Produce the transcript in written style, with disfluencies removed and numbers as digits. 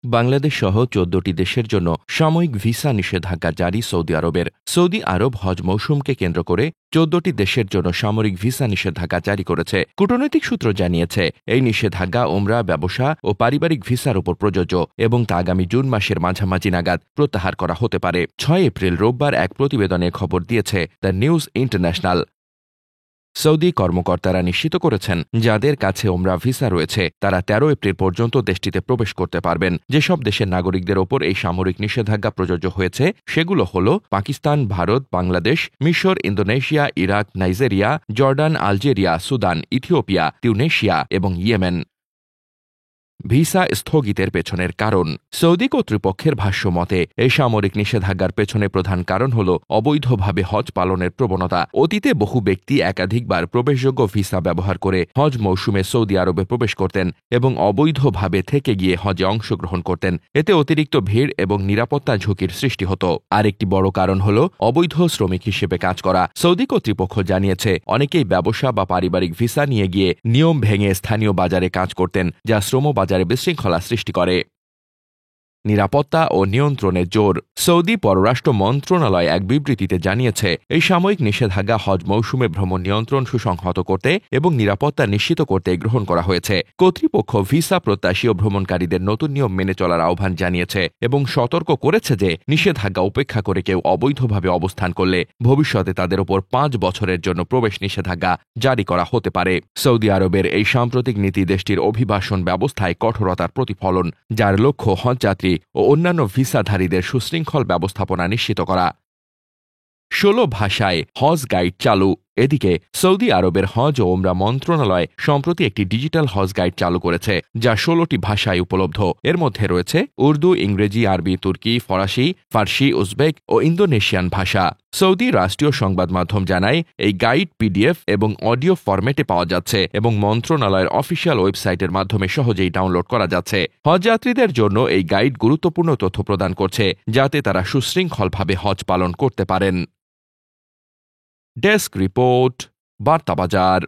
বাংলাদেশ সহ ১৪টি দেশের জন্য সাময়িক ভিসা নিষেধাজ্ঞা জারি সৌদি আরবের। সৌদি আরব হজ মৌসুমকে কেন্দ্র করে ১৪টি দেশের জন্য সামরিক ভিসা নিষেধাজ্ঞা জারি করেছে। কূটনৈতিক সূত্র জানিয়েছে, এই নিষেধাজ্ঞা ওমরা, ব্যবসা ও পারিবারিক ভিসার উপর প্রযোজ্য এবং তা আগামী জুন মাসের মাঝামাঝি নাগাদ প্রত্যাহার করা হতে পারে। ৬ এপ্রিল রোববার এক প্রতিবেদনে খবর দিয়েছে দ্য নিউজ ইন্টারন্যাশনাল। সৌদি কর্মকর্তারা নিশ্চিত করেছেন, যাদের কাছে ওমরা ভিসা রয়েছে তারা ১৩ এপ্রিল পর্যন্ত দেশটিতে প্রবেশ করতে পারবেন। যেসব দেশের নাগরিকদের ওপর এই সামরিক নিষেধাজ্ঞা প্রযোজ্য হয়েছে সেগুলো হল পাকিস্তান, ভারত, বাংলাদেশ, মিশর, Indonesia, Iraq, Nigeria, Jordan, Algeria, Sudan, Ethiopia, Tunisia এবং ইয়েমেন। ভিসা স্থগিতের পেছনের কারণ। সৌদি কর্তৃপক্ষের ভাষ্য মতে, এই সামরিক নিষেধাজ্ঞার পেছনে প্রধান কারণ হল অবৈধভাবে হজ পালনের প্রবণতা। অতীতে বহু ব্যক্তি একাধিকবার প্রবেশযোগ্য ভিসা ব্যবহার করে হজ মৌসুমে সৌদি আরবে প্রবেশ করতেন এবং অবৈধভাবে থেকে গিয়ে হজে অংশগ্রহণ করতেন। এতে অতিরিক্ত ভিড় এবং নিরাপত্তা ঝুঁকির সৃষ্টি হতো। আরেকটি বড় কারণ হল অবৈধ শ্রমিক হিসেবে কাজ করা। সৌদি কর্তৃপক্ষ জানিয়েছে, অনেকেই ব্যবসা বা পারিবারিক ভিসা নিয়ে গিয়ে নিয়ম ভেঙে স্থানীয় বাজারে কাজ করতেন, যা শ্রম বাজারে বিশৃঙ্খলা সৃষ্টি করে। নিরাপত্তা ও নিয়ন্ত্রণে জোর। সৌদি পররাষ্ট্র মন্ত্রণালয় এক বিবৃতিতে জানিয়েছে, এই সাময়িক নিষেধাজ্ঞা হজ মৌসুমে ভ্রমণ নিয়ন্ত্রণ সুসংহত করতে এবং নিরাপত্তা নিশ্চিত করতে গ্রহণ করা হয়েছে। কর্তৃপক্ষ ভিসা প্রত্যাশী ও ভ্রমণকারীদের নতুন নিয়ম মেনে চলার আহ্বান জানিয়েছে এবং সতর্ক করেছে যে নিষেধাজ্ঞা উপেক্ষা করে কেউ অবৈধভাবে অবস্থান করলে ভবিষ্যতে তাদের ওপর ৫ বছরের জন্য প্রবেশ নিষেধাজ্ঞা জারি করা হতে পারে। সৌদি আরবের এই সাম্প্রতিক নীতি দেশটির অভিবাসন ব্যবস্থায় কঠোরতার প্রতিফলন, যার লক্ষ্য হজযাত্রী ও অন্যান্য ভিসাধারীদের সুশৃঙ্খল ব্যবস্থাপনা নিশ্চিত করা। ১৬ ভাষায় হজ গাইড চালু। এদিকে সৌদি আরবের হজ ও ওমরা মন্ত্রণালয় সম্প্রতি একটি ডিজিটাল হজ গাইড চালু করেছে, যা ১৬টি ভাষায় উপলব্ধ। এর মধ্যে রয়েছে উর্দু, ইংরেজি, আরবি, তুর্কি, ফরাসি, ফার্সি, উজবেক ও ইন্দোনেশিয়ান ভাষা। সৌদি রাষ্ট্রীয় সংবাদ মাধ্যম জানায়, এই গাইড পিডিএফ এবং অডিও ফরম্যাটে পাওয়া যাচ্ছে এবং মন্ত্রণালয়ের অফিসিয়াল ওয়েবসাইটের মাধ্যমে সহজেই ডাউনলোড করা যাচ্ছে। হজযাত্রীদের জন্য এই গাইড গুরুত্বপূর্ণ তথ্য প্রদান করছে, যাতে তারা সুশৃঙ্খলভাবে হজ পালন করতে পারেন। Desk report, বার্তাবাজার।